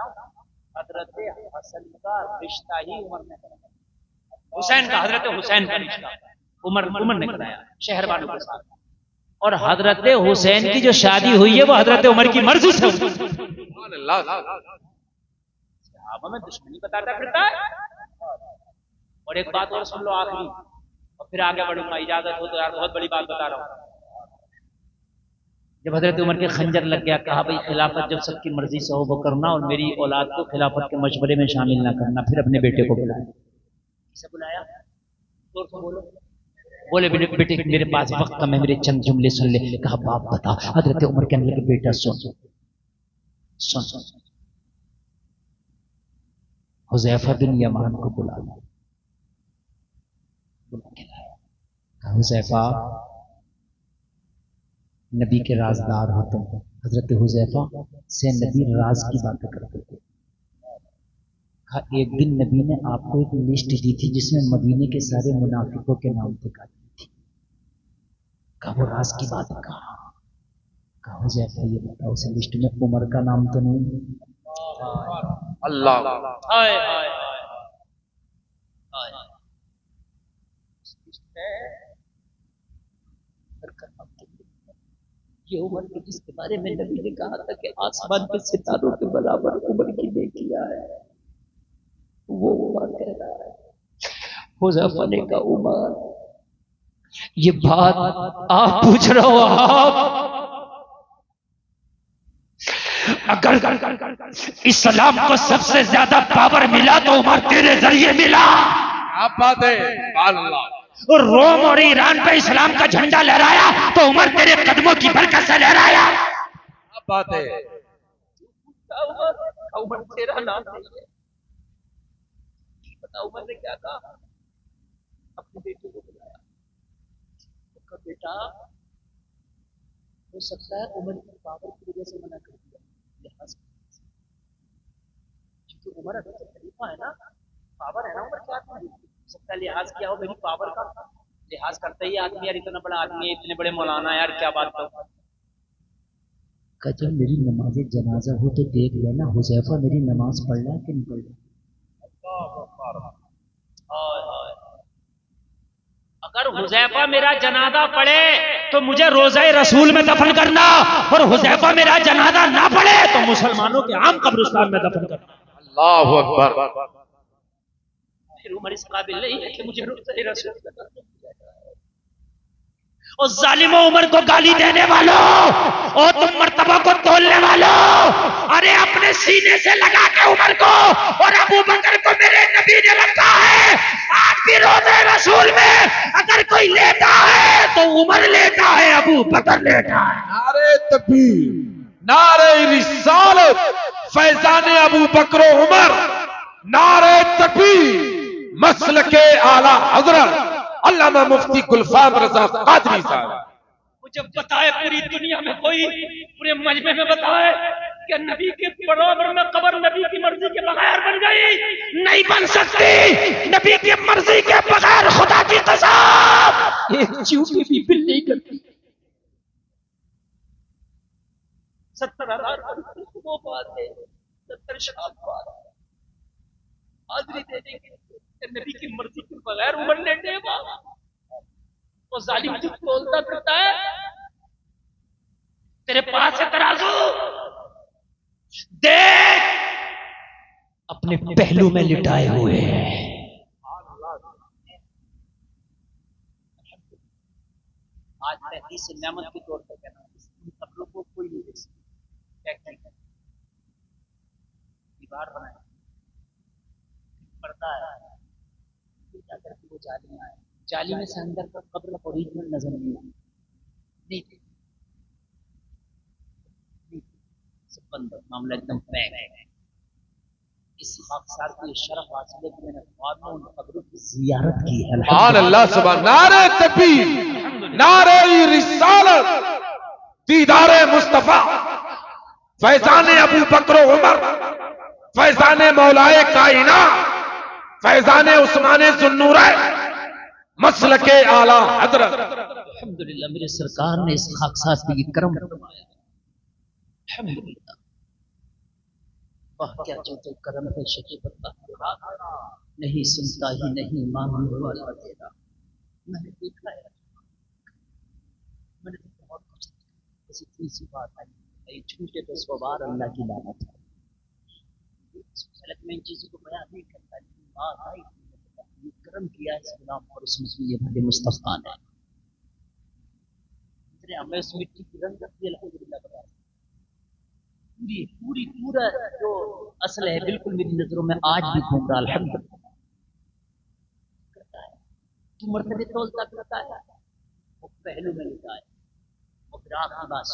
बताऊं, हजरत हसन का रिश्ता ही उमर ने कराया, हुसैन का, हजरत हुसैन का रिश्ता उमर ने कराया शहरबानों के साथ। और हजरत हुसैन की जो शादी हुई है वो हजरत उमर की मर्जी से हुई। साहबा में दुश्मनी बताता फिरता है। और एक बात और सुन लो आखिरी, और फिर आगे बढ़ूंगा, इजाजत हो तो यार, बहुत बड़ी बात बता रहा हूं। जब हजरत उमर के खंजर लग गया, कहा भाई खिलाफत जब सबकी मर्जी से हो वो करना, और मेरी औलाद को खिलाफत के मशवरे में शामिल ना करना। फिर अपने बेटे को बुलाया, किसे बुलाया? बोलो। बोले बेटे मेरे पास वक्त कम है, मेरे चंद जुमले सुन ले। कहा बाप बता। हजरत उमर कहने लगे बेटा सुन सुन सुन, हुज़ैफा बिन यमान को बुला लो। बुला के लाया, कहा हुज़ैफा नबी के राजदार हो तुम। हजरत हुज़ैफा से नबी राज की बातें करते थे। कहा एक दिन नबी ने आपको एक लिस्ट दी थी जिसमें मदीने के सारे मुनाफिकों के नाम लिखा थे। कहा वो राज की बात है। कहा हुज़ैफा ये बताओ उस लिस्ट में उमर का नाम तो नहीं? अल्लाह हाय हाय हाय, ये उमर के जिसके बारे में नबी ने कहा था कि आसमान के सितारों के बराबर उमर की नेकियां है, वो उमर कह रहा है। हुज़ैफा ने कहा उमर ये बात आप पूछ रहे हो, आप अगर इस्लाम को सबसे ज्यादा पावर मिला तो उमर तेरे जरिए मिला। आप बात है अल्लाह। और रोम और ईरान पे इस्लाम का झंडा लहराया तो उमर तेरे कदमों की बरकत से लहराया। आप बात है। उमर तेरा नाम नहीं है। बता उमर ने क्या कहा? अपने बेटे को बुलाया, बेटा हो सकता है उमर की पावर की वजह से मना कर दिया, लिहाज क्योंकि उमर अगर खलीफा है ना, पावर है ना उमर के हाथ में, सबका लिहाज किया हो, मेरी पावर का लिहाज करता ही आदमी, यार इतना बड़ा आदमी है, इतने बड़े मौलाना, यार क्या बात करूं। जब मेरी नमाज जनाजा हो तो देख लेना हुज़ैफा मेरी नमाज पढ़ रहा है कि नहीं पढ़ रहा। अगर हुज़ैफा मेरा जनाजा पढ़े तो मुझे रोज़े रसूल में दफन करना, और हुज़ैफा मेरा जनाजा ना पढ़े तो मुसलमानों के आम कब्रिस्तान में दफन करना। अल्लाहु अकबर। फिर उमर इस काबिल नहीं है कि मुझे रोज़े रसूल में दफन किया जाए। और जालिमों उमर को गाली देने वालों, और तुम मर्तबा को तोलने वालों, अरे अपने सीने से लगा के उमर को और अबू बकर को मेरे नबी ने रखा है। आज भी रोज़े रसूल में अगर कोई लेता है तो उमर लेता है, अबू बकर लेता है। नारे तकबीर, नारे रिसालत, फैजान अबू बकर उमर, नारे तकबीर, मसलके आला हजरत अल्लामा मुफ्ती गुलफाम रजा कादरी साहब। मुझे बताए पूरी दुनिया में कोई, पूरे मजमे में बताए कि नबी के बराबर में कब्र नबी की मर्जी के बगैर बन गई? नहीं बन सकती। नबी की मर्जी के बगैर खुदा की कसम एक चींटी भी बिल नहीं करती। 70,000 वो बात है, 70 शराब बात हाजिरी देने की नबी की मर्जी के बगैर उमर लेटे वो जालिम जो बोलता फिरता है। तेरे पास है तराजू, देख अपने पहलू में लिटाए हुए हैं। आज मैं हदीस नेमत के तौर पर कहना, कब्रों को कोई नहीं देख सकता। दीवार बनाए, पर्दा है, क्या करके वो जालियां है, जाली में से अंदर का कब्र ओरिजिनल नजर नहीं आता, नहीं सब बंद, मामला एकदम पैक है। इस खाकसार की शरफ हासिल है कि मैंने बाद में उन कब्रों की जियारत की है। सुभान अल्लाह, सुभान, नारे तकबीर, नारे रिसालत, दीदारे मुस्तफा, फैजान अबू बकर उमर, फैजान मौलाए कायनात, फैजान उस्माने ज़ुन्नूरैन, मसलके आला हजरत। अल्हम्दुलिल्लाह मेरे सरकार ने इस खाकसार पे करम फरमाया। अल्हम्दुलिल्लाह वाह क्या जो करम है शकी बता, नहीं सुनता ही नहीं मांगने वाला तेरा। मैंने देखा है, मैंने तो बहुत कुछ ऐसी तीसरी बात आई, छूटे तो स्वभाव अल्लाह की लानत है। मैं इन चीजों को बयान नहीं करता, लेकिन बात आई ये करम किया इस गुलाम पर, उसमें ये बड़े मुस्तफा ने हमें उस मिट्टी की रंग रखी अल्हम्दुलिल्लाह बता, पूरी पूरी पूरा जो असल है बिल्कुल मेरी नजरों में आज भी घूम रहा अल्हम्दुलिल्लाह। तू मर्तबे तोलता करता है, वो पहलू में लिखा है। वो फिर आखिरी बात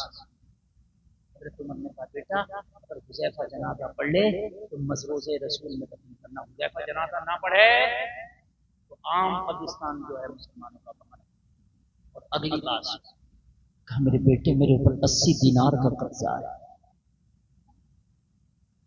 हज़रत उमर ने कहा, बेटा अगर हुज़ैफा जनाजा पढ़ ले तो मसरूज़े रसूल में दफन करना, हुज़ैफा जनाजा ना पढ़े तो आम पाकिस्तान जो है मुसलमानों का बना। और अगली बात कहा, मेरे बेटे मेरे ऊपर 80 दीनार का कर्जा है,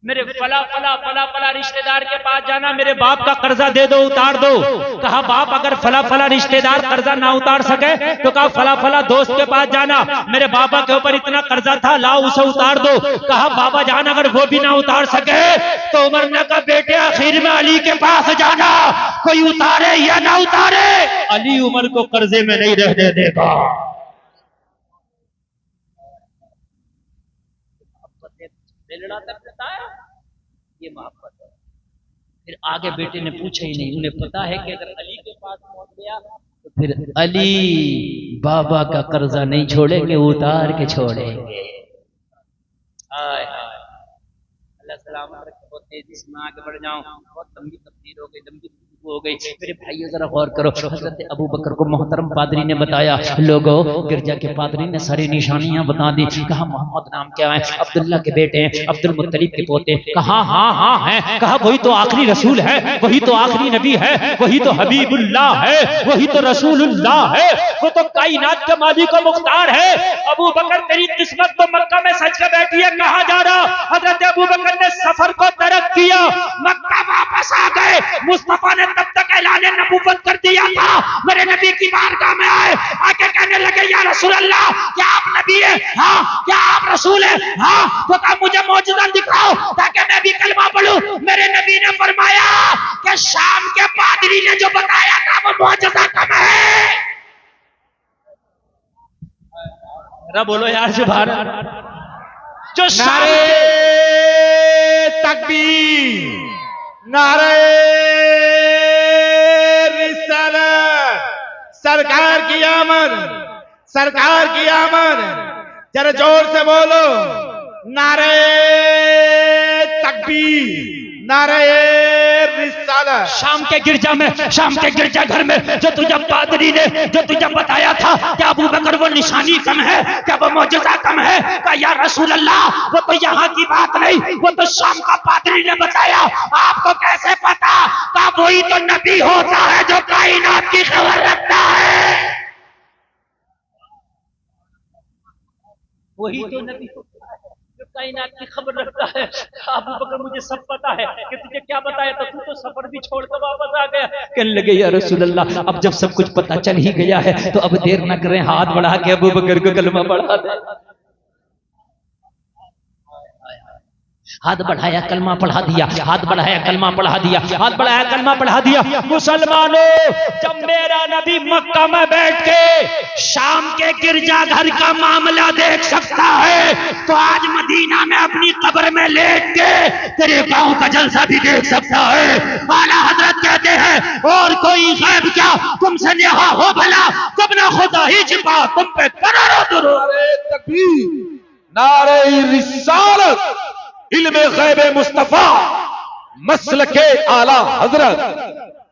मेरे फला फला फला फला रिश्तेदार के पास जाना, मेरे बाप का कर्जा दे दो, उतार दो। कहा बाप अगर फला फला रिश्तेदार कर्जा ना उतार सके तो कहा फला फला दोस्त के पास जाना, मेरे बाबा के ऊपर इतना कर्जा था, लाओ उसे उतार दो। कहा बाबा जान अगर वो भी ना उतार सके तो उमर ने कहा बेटे आखिर में अली के पास जाना, कोई उतारे या ना उतारे अली उमर को कर्जे में नहीं रहने देगा। ये मोहब्बत है। फिर आगे बेटे ने पूछा ही नहीं, उन्हें पता है कि अगर अली के पास पहुंच गया तो फिर अली बाबा का कर्जा नहीं छोड़ेंगे, उतार के छोड़ेंगे। हाय हाय अल्लाह सलामत रखे। बहुत तेजी से मैं आगे बढ़ जाऊं, बहुत लंबी तफसीर हो गई, लंबी हो गई। मेरे भाइयों जरा गौर करो, हजरत अबू बकर को मोहतरम पादरी ने बताया, लोगों गिरजा के पादरी ने सारी निशानियां बता दी। कहा मोहम्मद नाम क्या है? अब्दुल्ला के बेटे हैं, अब्दुल मुत्तलिब के पोते। कहा हाँ हाँ है। कहा वही तो आखिरी रसूल है, वही तो आखिरी नबी है, वही तो हबीबुल्लाह है, वही तो रसूलुल्लाह है, वो तो कायनात के मालिक व मुख्तार है। अबू बकर तेरी किस्मत तो मक्का में सच के बैठी है, कहा जा रहा? हजरत अबू बकर ने सफर को तरक किया, मक्का वापस आ गए। मुस्तफा ने तब तक ऐलान नबूवत कर दिया था, मेरे नबी की बारगाह में आए, आके कहने लगे या रसूल अल्लाह क्या आप नबी है? हाँ। क्या आप रसूल है? हाँ। तो कहा मुझे मौजूदा दिखाओ ताकि मैं भी कलमा पढ़ूं। मेरे नबी ने फरमाया कि शाम के पादरी ने जो बताया था वो मौजूदा कम है। जरा बोलो यार सुभान अल्लाह। जो नारे तकबीर, नारे रिसालत, सरकार की आमद, सरकार की आमद। जरा जोर से बोलो, नारे तकबीर, नारे रिसालत। शाम के गिरजा में, शाम के गिरजा घर में जो तुझे पादरी ने जो तुझे बताया था क्या अबू बकर वो निशानी कम है, क्या वो मौजूदा कम है? क्या या रसूल अल्लाह वो तो यहाँ की बात नहीं, वो तो शाम का पादरी ने बताया। आपको कैसे पता? क्या वही तो नबी होता है जो कायनात की खबर रखता है, वही तो नबी होता है जो कायनात की खबर रखता है। अबू बकर मुझे सब पता है कि तुझे क्या बताया था, तू तो सफर भी छोड़कर वापस आ गया। कहने लगे या रसूल अल्लाह अब जब सब कुछ पता चल ही गया है तो अब देर न करें, हाथ बढ़ा के अबू बकर को कलमा पढ़ा दे। हाथ बढ़ाया कलमा पढ़ा दिया, हाथ बढ़ाया कलमा पढ़ा दिया, हाथ बढ़ाया कलमा पढ़ा दिया। मुसलमानों जब मेरा नबी मक्का में बैठ के शाम के गिरजाघर का मामला देख सकता है तो आज मदीना में अपनी कब्र में लेट के तेरे गांव का जलसा भी देख सकता है। आला हजरत कहते हैं और कोई गैब क्या तुमसे नेहा हो भला, जब ना खुदा ही छिपा तुम पे करोड़ों दुरूद। नारे तकबीर, नारे रिसालत, इल्मे गैबे मुस्तफा, मसलके आला हजरत,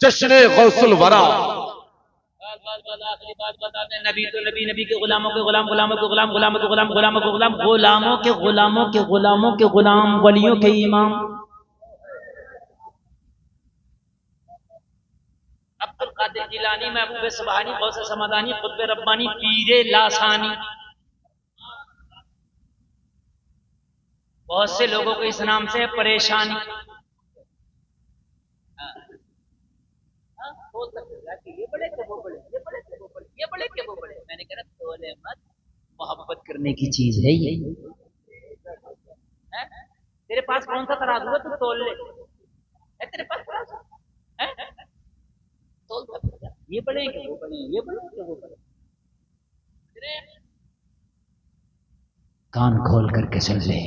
जश्ने गौसुल वरा। आखिरी बात बता दें, नबी तो नबी, नबी के गुलामों के गुलाम, गुलामों के गुलाम, गुलामों के गुलाम, गुलामों के गुलाम, गुलामों के गुलामों के गुलामों के गुलाम, वलियों के इमाम। अब्दुल कादिर जिलानी, महबूब सुबहानी, गौसे समदानी, खुतबे रब्बानी, पीरे लासानी। बहुत से लोगों को इस नाम से परेशानी। ये बड़े के वो बड़े, ये बड़े के वो बड़े, ये बड़े के वो बड़े। मैंने कहा तोले मत, मोहब्बत करने की चीज है ये। तेरे पास कौन सा तराजू है, तू तोल ले। तेरे पास तराजू है, तोल सकता। ये बड़े हैं कि वो बड़े हैं, ये बड़े हैं कि वो बड़े। कान खोल करके सुन ले,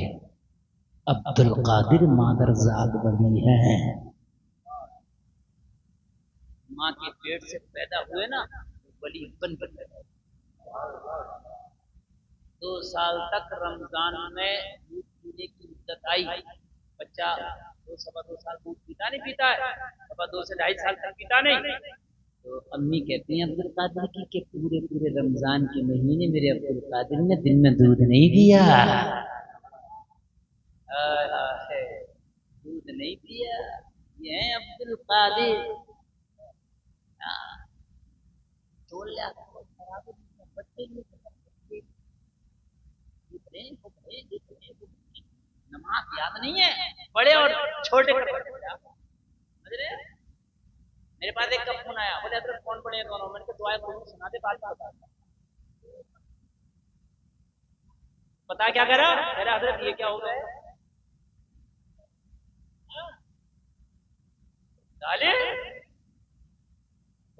अब्दुल कादिर मादरजाद वली है। माँ के पेट से पैदा हुए ना, वली बन बन गए। 2 साल तक रमजान में दूध पीने की मुद्दत आई। बच्चा 2-2.25 साल दूध पीता नहीं, पीता है 2 से 2.5 साल तक पीता नहीं। तो अम्मी कहती हैं अब्दुल कादिर की कि पूरे पूरे रमजान के महीने मेरे अब्दुल कादिर ने दिन में दूध नहीं दिया, दूध नहीं पिया। ये है अब्दुल कादिर। नमाज याद नहीं है, बड़े और छोटे मेरे पास एक कब फोन आया, बोले हजरत कौन पढ़े हैं दोनों? मैंने कहा दुआ करूं, सुना दे बात बता। पता क्या कह रहा? कह रहा हजरत ये क्या हो गया?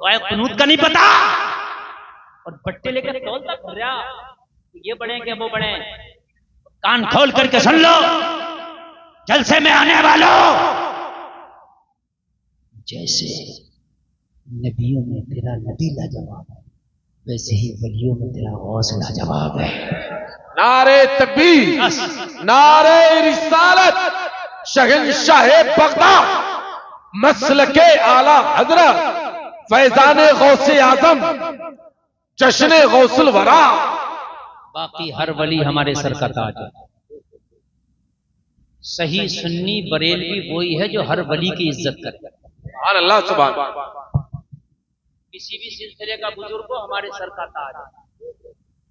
दुआ कुनूत का नहीं पता, और बट्टे लेकर तौलता फिर रहा, ये बड़े हैं कि वो बड़े हैं। कान खोल करके सुन लो, जलसे में आने वालों, जैसे नबियों में तेरा नबी लाजवाब है, वैसे ही वलियों में तेरा गौस लाजवाब है। नारे तकबीर, नारे रिसालत, शहंशाह बगदाद, मसलके आला हजरत, फैजाने गौसे आजम, जश्ने गौसुल वरा। बाकी हर वली हमारे सर का ताज है। सही सुन्नी बरेलवी वही है जो हर वली की इज्जत करे। अल्लाह सुभान। किसी भी सिलसिले का बुजुर्ग हो, हमारे सर का ताज है,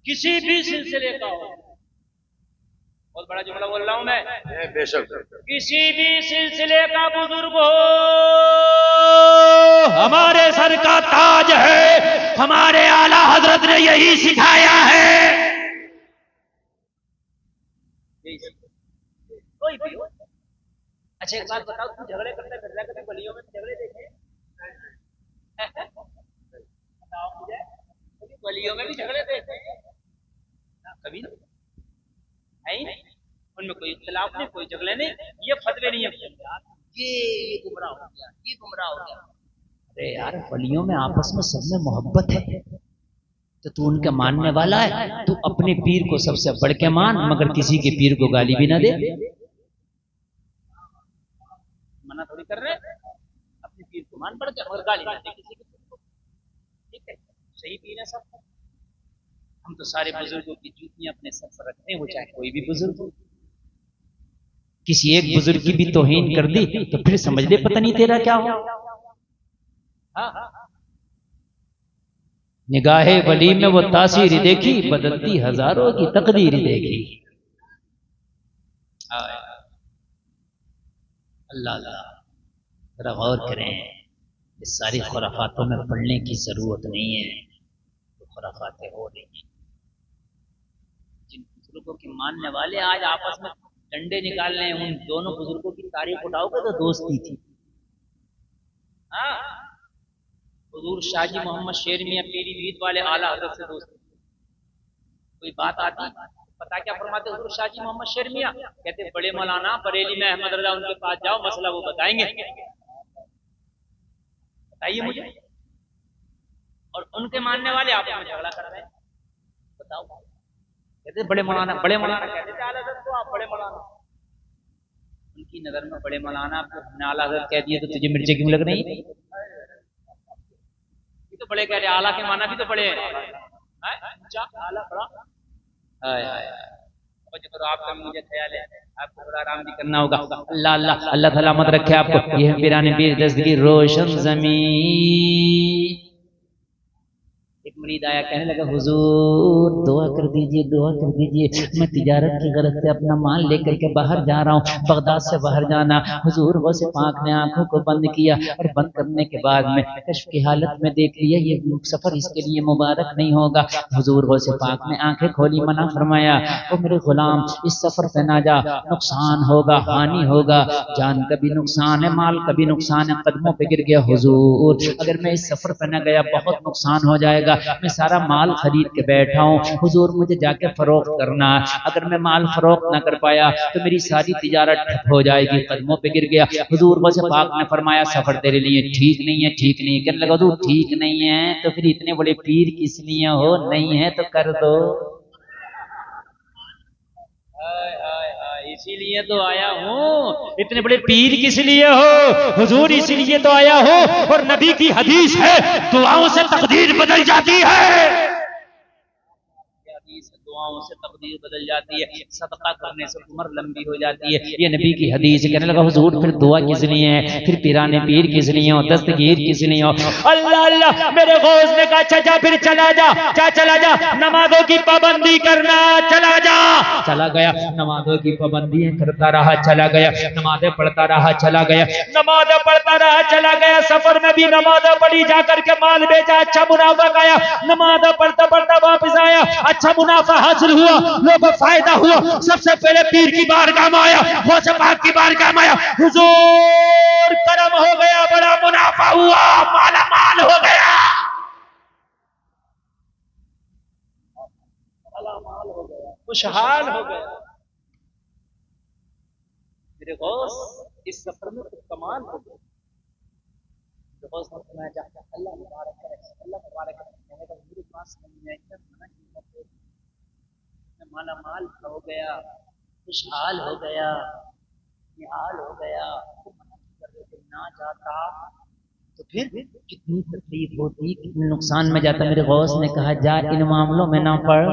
किसी भी सिलसिले का हो। बहुत बड़ा जुमला बोल रहा हूं मैं, बेशक। किसी भी सिलसिले का बुजुर्ग हो, हमारे सर का ताज है। हमारे आला हजरत ने यही सिखाया है। कोई भी हो। अच्छा एक बात बताओ, तू झगड़े करते फिर रहा, कभी गलियों में झगड़े देखे? बताओ मुझे, कभी गलियों में भी झगड़े देखे? कभी नहीं है, उनमें कोई इख्तिलाफ नहीं, कोई झगड़े नहीं, ये फतवे नहीं है। ये गुमराह हो गया, ये गुमराह हो गया। अरे यार, वलियों में आपस में सब में मोहब्बत है, तो तू उनके मानने वाला है, तू अपने पीर को सबसे बढ़ के मान, मगर किसी के पीर को गाली भी ना दे। मना थोड़ी कर रहे, अपने पीर को मान, बढ़ के, मगर गाली ना दे किसी के पीर को। ठीक है, सही पीर है सब। हम तो सारे बुजुर्गों की जूतियां अपने सर पर रखते हैं, वो चाहे कोई भी बुजुर्ग हो। किसी एक बुजुर्ग की भी तौहीन कर दी तो फिर समझ ले पता नहीं तेरा क्या हो। निगाहे वली में वो तासीर देखी, बदलती हजारों की तकदीर देखी। अल्लाह अल्लाह, जरा गौर करें, इस सारी खुराफातों में पढ़ने की जरूरत नहीं है, तो खुराफातें हो रही हैं। जिन बुजुर्गों के मानने वाले आज आपस में डंडे निकाल रहे हैं, उन दोनों बुजुर्गों की तारीफ उठाओगे तो दोस्ती थी। हुजूर शाहजी मोहम्मद शेर मियां पीलीभीत वाले आला हजरत से दोस्ती। कोई बात आती, पता क्या फरमाते हुजूर शाहजी मोहम्मद शेर मियां? कहते बड़े मौलाना बरेली में अहमद रजा, उनके पास जाओ, मसला वो बताएंगे। बताइए मुझे। और उनके मानने वाले आपस में झगड़ा कर रहे हैं, बताओ। कहते बड़े मौलाना, बड़े मौलाना कहते थे आला हजरत को, आप बड़े मौलाना। उनकी नजर में बड़े मौलाना आपने आला हजरत कह दिए तो तुझे मिर्ची क्यों लग रही? तो बड़े कह रहे, आला के माना भी तो बड़े हैं, आला बड़ा। करो आपका मुझे ख्याल है, आपको थोड़ा आराम भी करना होगा। अल्लाह अल्लाह अल्लाह ताला मत रखे आपको। यह पीराने पीर दस्तगीर रोशन जमीन, एक मुरीद आया, कहने लगा हुजूर दुआ कर दीजिए, दुआ कर दीजिए, मैं तिजारत की गरज से अपना माल लेकर के बाहर जा रहा हूँ, बगदाद से बाहर जाना। हुजूर गौसे पाक ने आंखों को बंद किया और बंद करने के बाद में कश्फ की हालत में देख लिया ये सफर इसके लिए मुबारक नहीं होगा। हुजूर गौसे पाक ने आंखें खोली, मना फरमाया, ओ मेरे गुलाम इस सफर पे ना जा, नुकसान होगा, हानि होगा, जान का भी नुकसान है, माल का भी नुकसान है, कदमों पे गिर गया। हुजूर अगर मैं इस सफर पे न गया बहुत नुकसान हो जाएगा, मैं सारा माल खरीद के बैठा हूँ, हुजूर मुझे जाके फरोख्त करना, अगर मैं माल फरोख्त ना कर पाया तो मेरी सारी तिजारत ठप हो जाएगी। कदमों पे गिर गया। हुजूर गौसे पाक ने फरमाया सफर तेरे लिए ठीक नहीं है, ठीक नहीं है। कहने लगा तू ठीक नहीं है तो फिर इतने बड़े पीर किस लिए हो, नहीं है तो कर दो। इसीलिए तो आया हूँ, इतने बड़े पीर किस लिए हो, हुजूर इसीलिए तो आया हो। और नबी की हदीस है दुआओं से तकदीर बदल जाती है, दुआओं से तकदीर बदल जाती है, सदका करने से उम्र लंबी हो जाती है, ये नबी की हदीस। कहने लगा हुजूर फिर दुआ किस लिए है, फिर पीराने पीर किस लिए हो, दस्तगीर किस लिए हो। अल्लाह अल्लाह मेरे गौस ने कहा चाचा फिर चला जा, चला जा, नमाजों की पाबंदी करना, चला जा। चला गया, नमाजों की पाबंदी करता रहा, चला गया, नमाजें पढ़ता रहा, चला गया, नमाजें पढ़ता रहा, चला गया। सफर में भी नमाजें पढ़ी, जाकर के माल बेचा, अच्छा मुनाफा आया, नमाजें पढ़ता पढ़ता वापस आया, अच्छा मुनाफा हासिल हुआ, लोगों को फायदा हुआ। सबसे पहले पीर की बारगाह में आया, गौसे पाक की बारगाह में आया, हुजूर करम हो गया, बड़ा मुनाफा हुआ, माला माल हो गया, खुशहाल हो गया। मेरे गौस इस सफर में कुछ कमाल हो गया। गौस ने फरमाया अल्लाह मुबारक करे, अल्लाह मुबारक करे। मेरे पास नहीं है, माला माल हो गया, खुशहाल हो गया, निहाल हो गया। ना जाता तो फिर कितनी तकलीफ होती, कितने नुकसान में जाता। मेरे गौस ने कहा जा इन मामलों में ना पड़।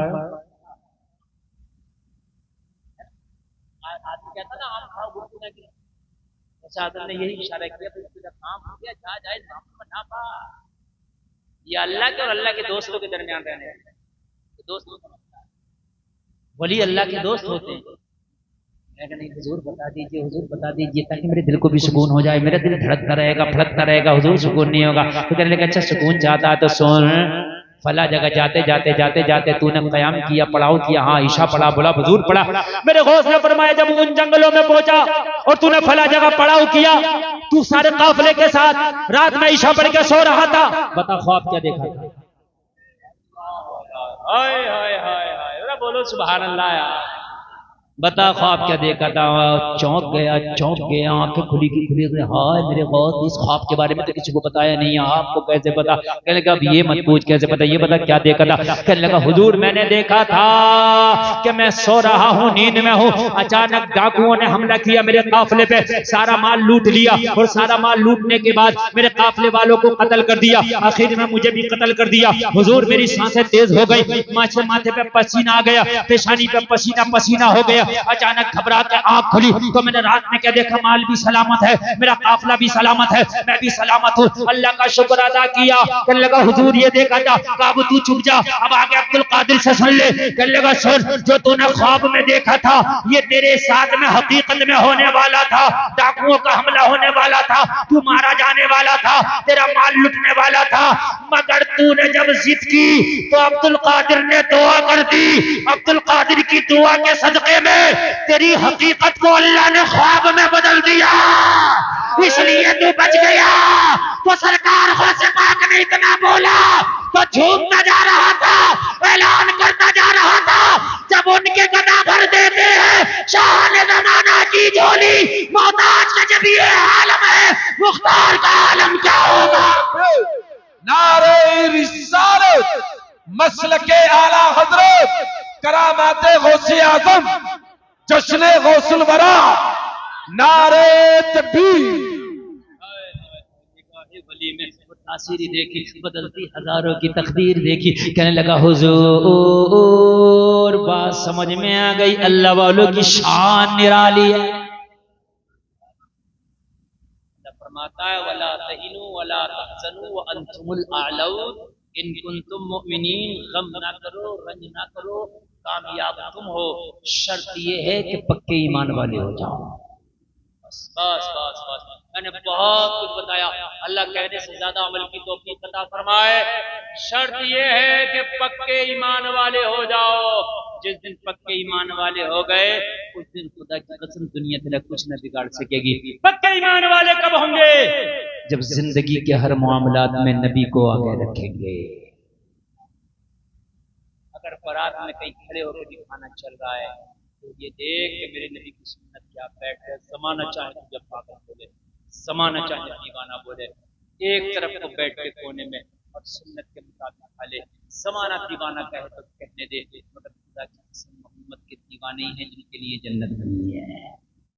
आदमी कहता ना आम खाओ गुटू ना गिरे, अच्छा आदम ने यही इशारा किया, काम हो गया, जा जाए मामलों में ना पा। ये अल्लाह के और अल्लाह के दोस्तों के दरमियान रहने, दोस्त वली अल्लाह के दोस्त होते हैं। नहीं हुजूर बता दीजिए, हुजूर बता दीजिए, ताकि मेरे दिल को भी सुकून हो जाए। मेरा दिल धड़कता रहेगा, फड़कता रहेगा, हुजूर सुकून नहीं होगा। तो कहने लगा अच्छा सुकून चाहता है तो सुन, फला जगह जाते जाते जाते जाते तूने कयाम किया, पड़ाव किया, हाँ ईशा पढ़ा, बोला हुजूर पढ़ा। मेरे गौस ने फरमाया जब उन जंगलों में पहुंचा और तूने फला जगह पड़ाव किया, तू सारे काफिले के साथ रात में ईशा पढ़ के सो रहा था, बता ख्वाब क्या देखा था? हाय हाय हाय हाय, बोलो सुभान अल्लाह यार। बता ख्वाब क्या देखा था? चौंक गया, आंखें खुली की खुली। हाय मेरे गौस इस ख्वाब के बारे में तो किसी को बताया नहीं, आपको कैसे पता? कहने लगा अब ये मत पूछ कैसे पता, ये बता क्या देखा था? कहने लगा हुजूर मैंने देखा था कि मैं सो रहा हूँ, नींद में हूँ, अचानक डाकुओं ने हमला किया मेरे काफिले पे, सारा माल लूट लिया और सारा माल लूटने के बाद मेरे काफिले वालों को कत्ल कर दिया, आखिर में मुझे भी कत्ल कर दिया। हुजूर मेरी सांसें तेज हो गई, माथे पे पसीना आ गया, पेशानी पे पसीना पसीना हो गया। अचानक घबरा के आंख खुली तो मैंने रात में क्या देखा? माल भी सलामत है, मेरा काफिला भी सलामत है, मैं भी सलामत हूँ, अल्लाह का शुक्र अदा किया। कहने लगा हुजूर ये देखा था। काबू तू चुप जा, अब आगे अब्दुल कादिर से सुन ले। कहने लगा सुन, जो तूने ख्वाब में देखा था ये तेरे साथ में हकीकत में होने वाला था। डाकुओं का हमला होने वाला था, तू मारा जाने वाला था, तेरा माल लुटने वाला था, मगर तूने जब जिद की तो अब्दुल कादिर ने दुआ कर दी। अब्दुल कादिर की दुआ के सदके में तेरी हकीकत को अल्लाह ने ख्वाब में बदल दिया, इसलिए तू बच गया। तो सरकार गौसे पाक ने इतना बोला तो झूमता जा रहा था, ऐलान करता जा रहा था। जब उनके गदा भर देते हैं शाह ने जमाना की झोली, मोहताज का जब ये आलम है, मुख्तार का आलम क्या होगा? नारे रिसालत, मसलके आला हजरत, करामाते गौसे आजम, जश्ने गौसुल वरा, नारे तकबीर। वली में तासीरी देखी, बदलती हजारों की तकदीर देखी। कहने लगा हुजूर बात समझ में आ गई, अल्लाह वालों की शान निराली है। फरमाता है वला तहिनु वला तहज़नु व अंतुमुल आलऊन इन कुंतुम मुमिनीन, गम ना करो, रंज ना करो, कामयाब तुम हो, शर्त ये है कि पक्के ईमान वाले हो जाओ। बस बस बस बस, मैंने बहुत कुछ बताया। अल्लाह कहने से ज्यादा अमल की तौफीक अता फरमाए। शर्त ये है कि पक्के ईमान वाले हो जाओ। जिस दिन पक्के ईमान वाले हो गए, उस दिन खुदा की कसम दुनिया तेरा कुछ न बिगाड़ सकेगी। पक्के ईमान वाले कब होंगे? जब जिंदगी के हर मामलात में नबी को आगे रखेंगे। अगर बारात में कहीं खड़े होकर दिखाना चल रहा है तो ये देख कि मेरे नबी की सुन्नत क्या बैठ है। समाना चाहे तो जब पागल बोले, समाना चाहे दीवाना बोले, एक तरफ को बैठ के कोने में और सुन्नत के मुताबिक खा ले। समाना दीवाना कहे तो कहने दे, मगर खुदा की कसम मोहम्मद के दीवाने ही हैं जिनके लिए जन्नत बनी है।